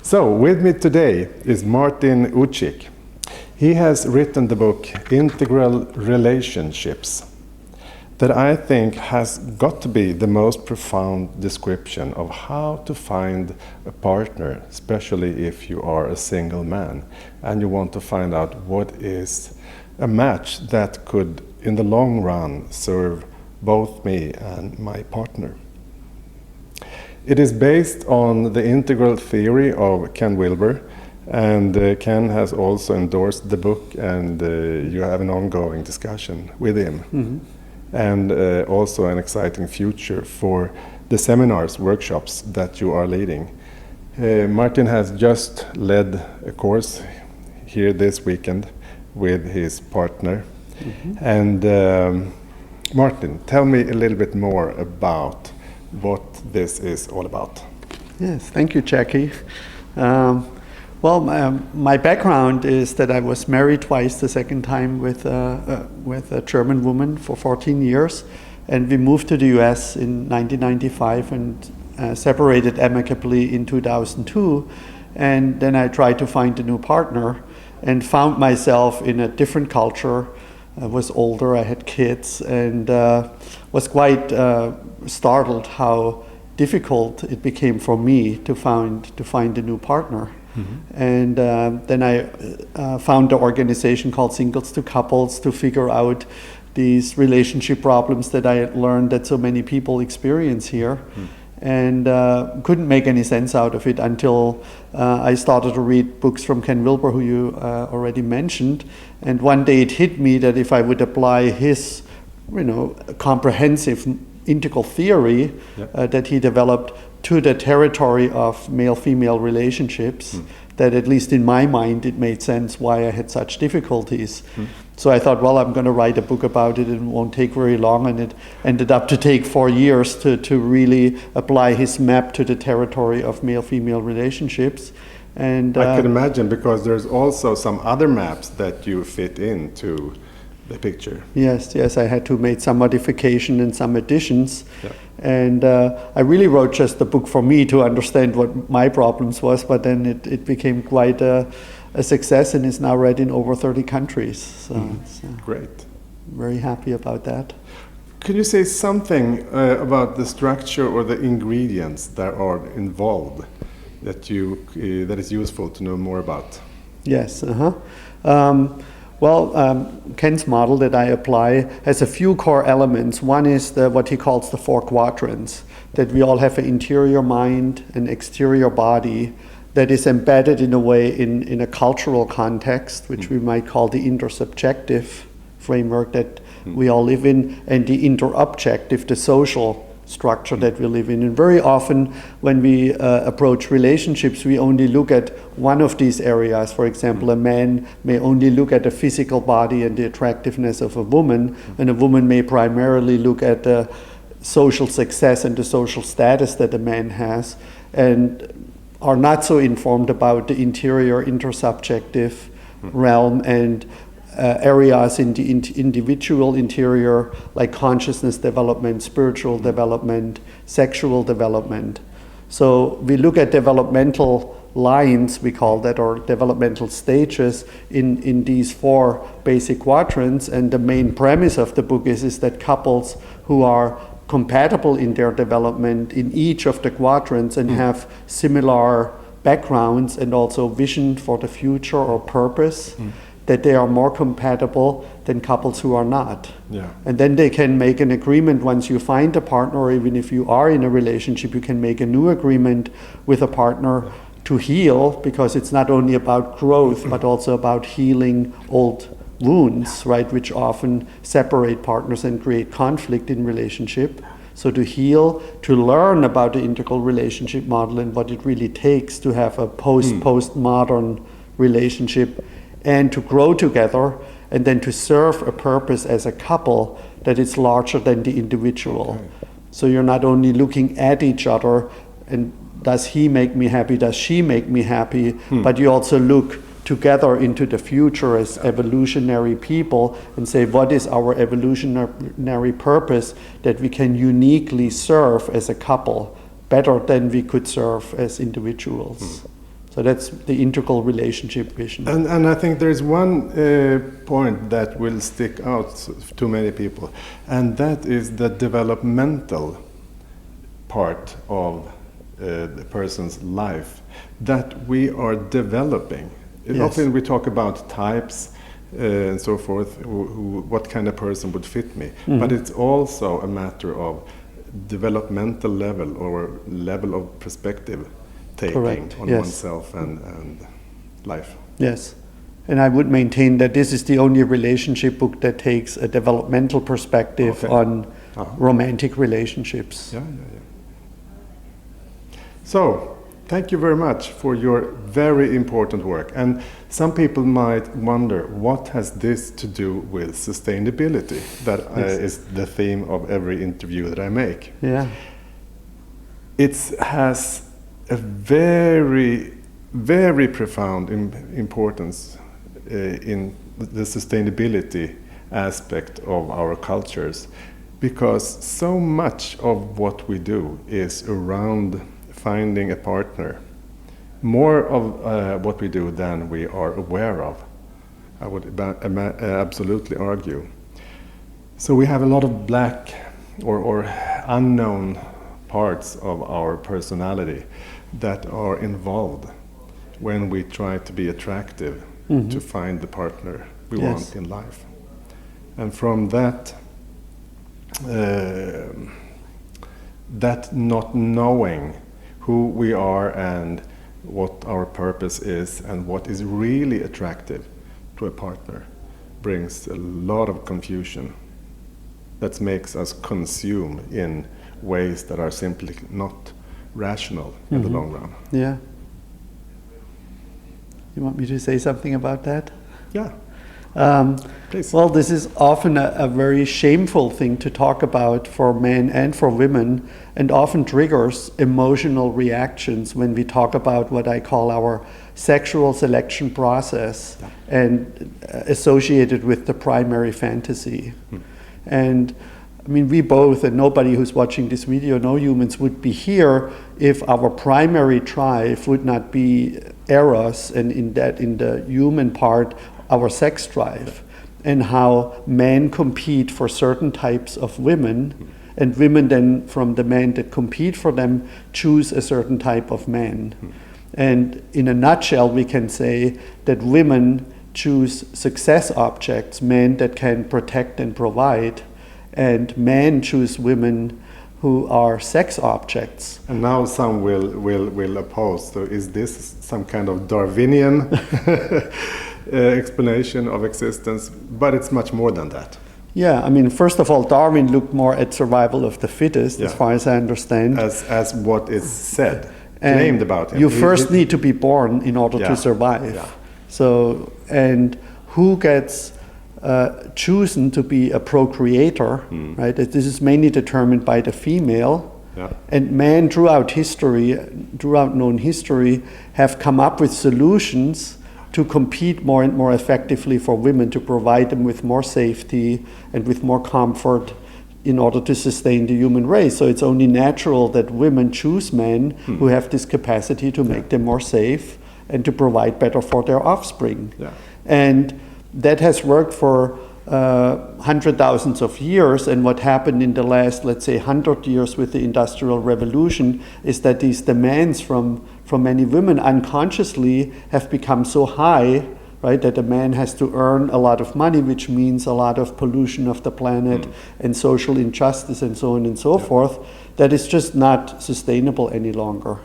So, with me today is Martin Ucik. He has written the book Integral Relationships, that I think has got to be the most profound description of how to find a partner, especially if you are a single man and you want to find out what is a match that could, in the long run, serve both me and my partner. It is based on the integral theory of Ken Wilber, and Ken has also endorsed the book, and you have an ongoing discussion with him. Mm-hmm. And also an exciting future for the seminars, workshops that you are leading. Martin has just led a course here this weekend with his partner. Mm-hmm. And Martin, tell me a little bit more about what this is all about. Yes, thank you, Jackie. My background is that I was married twice, the second time with a German woman for 14 years, and we moved to the US in 1995 and separated amicably in 2002. And then I tried to find a new partner and found myself in a different culture. I was older, I had kids, and was quite startled how difficult it became for me to find a new partner. Mm-hmm. And then I found an organization called Singles to Couples to figure out these relationship problems that I had learned that so many people experience here. Mm. And couldn't make any sense out of it until I started to read books from Ken Wilber, who you already mentioned. And one day it hit me that if I would apply his, comprehensive integral theory that he developed to the territory of male-female relationships, that at least in my mind it made sense why I had such difficulties. So I thought, well, I'm going to write a book about it, and it won't take very long, and it ended up to take 4 years to really apply his map to the territory of male-female relationships. And I can imagine, because there's also some other maps that you fit into the picture. Yes, I had to make some modification and some additions. Yeah. And I really wrote just the book for me to understand what my problems was, but then it became quite a success and is now read in over 30 countries. So it's, great. Very happy about that. Could you say something about the structure or the ingredients that are involved that is useful to know more about? Yes. Ken's model that I apply has a few core elements. One is what he calls the 4 quadrants, that we all have an interior mind, an exterior body that is embedded in a way in a cultural context, which we might call the intersubjective framework that we all live in, and the interobjective, the social structure that we live in. And very often when we approach relationships, we only look at one of these areas. For example, a man may only look at the physical body and the attractiveness of a woman, and a woman may primarily look at the social success and the social status that a man has, and are not so informed about the interior intersubjective realm and areas in the individual interior, like consciousness development, spiritual development, sexual development. So we look at developmental lines, we call that, or developmental stages in these 4 basic quadrants. And the main premise of the book is that couples who are compatible in their development in each of the quadrants and have similar backgrounds and also vision for the future or purpose, that they are more compatible than couples who are not. Yeah. And then they can make an agreement once you find a partner, or even if you are in a relationship, you can make a new agreement with a partner to heal, because it's not only about growth, but also about healing old wounds, right, which often separate partners and create conflict in relationship. So to heal, to learn about the integral relationship model and what it really takes to have a postmodern relationship, and to grow together, and then to serve a purpose as a couple that is larger than the individual. Okay. So you're not only looking at each other and does he make me happy, does she make me happy, but you also look together into the future as evolutionary people and say, what is our evolutionary purpose that we can uniquely serve as a couple better than we could serve as individuals? So that's the integral relationship vision. And I think there's one point that will stick out to many people, and that is the developmental part of the person's life that we are developing. Yes. Often we talk about types and so forth, what kind of person would fit me, but it's also a matter of developmental level or level of perspective taking Correct. on Yes. oneself and life. Yes. And I would maintain that this is the only relationship book that takes a developmental perspective on romantic relationships. Yeah. So, thank you very much for your very important work. And some people might wonder, what has this to do with sustainability? That is the theme of every interview that I make. Yeah. It has a very, very profound importance in the sustainability aspect of our cultures, because so much of what we do is around finding a partner. More of what we do than we are aware of, I would absolutely argue. So we have a lot of black or unknown parts of our personality that are involved when we try to be attractive to find the partner we want in life. And from that, that not knowing who we are and what our purpose is and what is really attractive to a partner brings a lot of confusion that makes us consume in ways that are simply not rational in the long run. Yeah. You want me to say something about that? Yeah. Please. Well, this is often a very shameful thing to talk about for men and for women, and often triggers emotional reactions when we talk about what I call our sexual selection process and associated with the primary fantasy. And I mean, we both, and nobody who's watching this video, no humans would be here if our primary drive would not be eros, and in the human part, our sex drive, and how men compete for certain types of women, and women then, from the men that compete for them, choose a certain type of man. And in a nutshell, we can say that women choose success objects, men that can protect and provide, and men choose women who are sex objects. And now some will oppose. So is this some kind of Darwinian explanation of existence? But it's much more than that. Yeah, I mean, first of all, Darwin looked more at survival of the fittest, as far as I understand. As what is said, claimed about him. You first need to be born in order to survive. Yeah. So, and who gets chosen to be a procreator, right? This is mainly determined by the female. Yeah. And men throughout known history, have come up with solutions to compete more and more effectively for women, to provide them with more safety and with more comfort in order to sustain the human race. So it's only natural that women choose men who have this capacity to make them more safe and to provide better for their offspring. Yeah. And that has worked for hundred thousands of years, and what happened in the last, let's say, 100 years with the Industrial Revolution is that these demands from many women unconsciously have become so high, right, that a man has to earn a lot of money, which means a lot of pollution of the planet and social injustice and so on and so forth, that is just not sustainable any longer.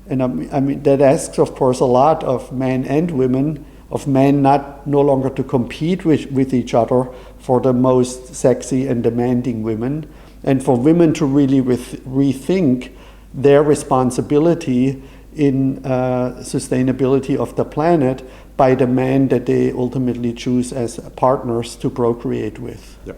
And I mean, that asks, of course, a lot of men and women, of men no longer to compete with each other for the most sexy and demanding women, and for women to really rethink their responsibility in sustainability of the planet by the men that they ultimately choose as partners to procreate with. Yep.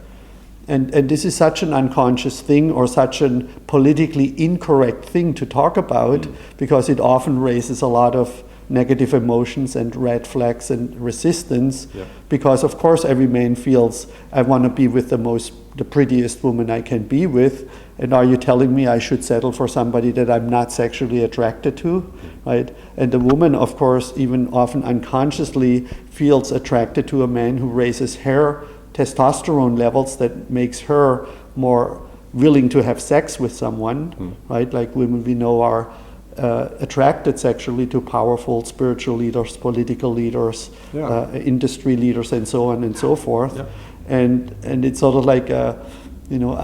And this is such an unconscious thing, or such a politically incorrect thing to talk about, because it often raises a lot of negative emotions and red flags and resistance. Yeah. Because of course every man feels, I want to be with the prettiest woman I can be with, and are you telling me I should settle for somebody that I'm not sexually attracted to, right? And the woman, of course, even often unconsciously feels attracted to a man who raises her testosterone levels that makes her more willing to have sex with someone, right? Like women we know are attracted sexually to powerful spiritual leaders, political leaders, industry leaders, and so on and so forth. Yeah. And it's sort of like a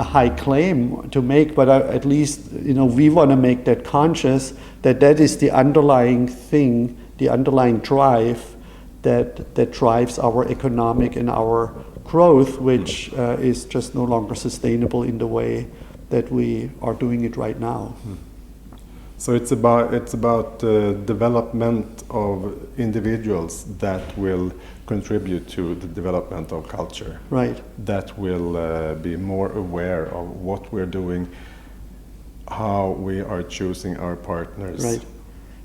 high claim to make, but at least we want to make that conscious that that is the underlying thing, the underlying drive that drives our economic and our growth, which is just no longer sustainable in the way that we are doing it right now. So it's about development of individuals that will contribute to the development of culture. Right. That will be more aware of what we're doing, how we are choosing our partners. Right.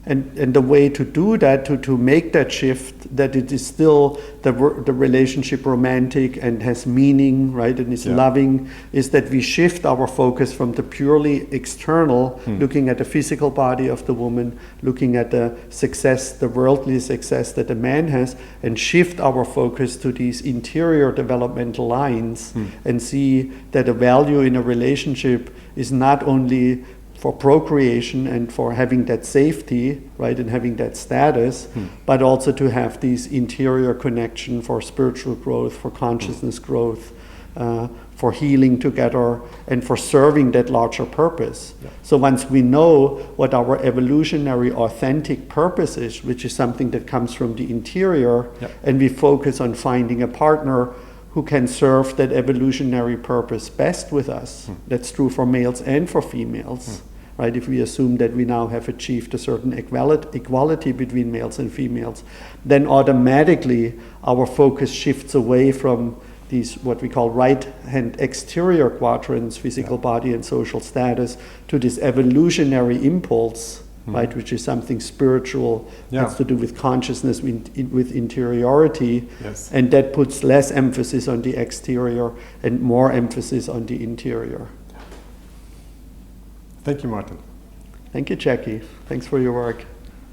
And the way to do that, to make that shift, that it is still the relationship romantic and has meaning, right, and is loving, is that we shift our focus from the purely external, looking at the physical body of the woman, looking at the success, the worldly success that the man has, and shift our focus to these interior developmental lines and see that the value in a relationship is not only for procreation and for having that safety, right, and having that status, but also to have this interior connection for spiritual growth, for consciousness growth, for healing together, and for serving that larger purpose. Yeah. So once we know what our evolutionary authentic purpose is, which is something that comes from the interior, and we focus on finding a partner who can serve that evolutionary purpose best with us. That's true for males and for females. Right? If we assume that we now have achieved a certain equality between males and females, then automatically our focus shifts away from these what we call right-hand exterior quadrants, physical body and social status, to this evolutionary impulse, right, which is something spiritual, has to do with consciousness, with interiority, and that puts less emphasis on the exterior and more emphasis on the interior. Thank you, Martin. Thank you, Jackie. Thanks for your work.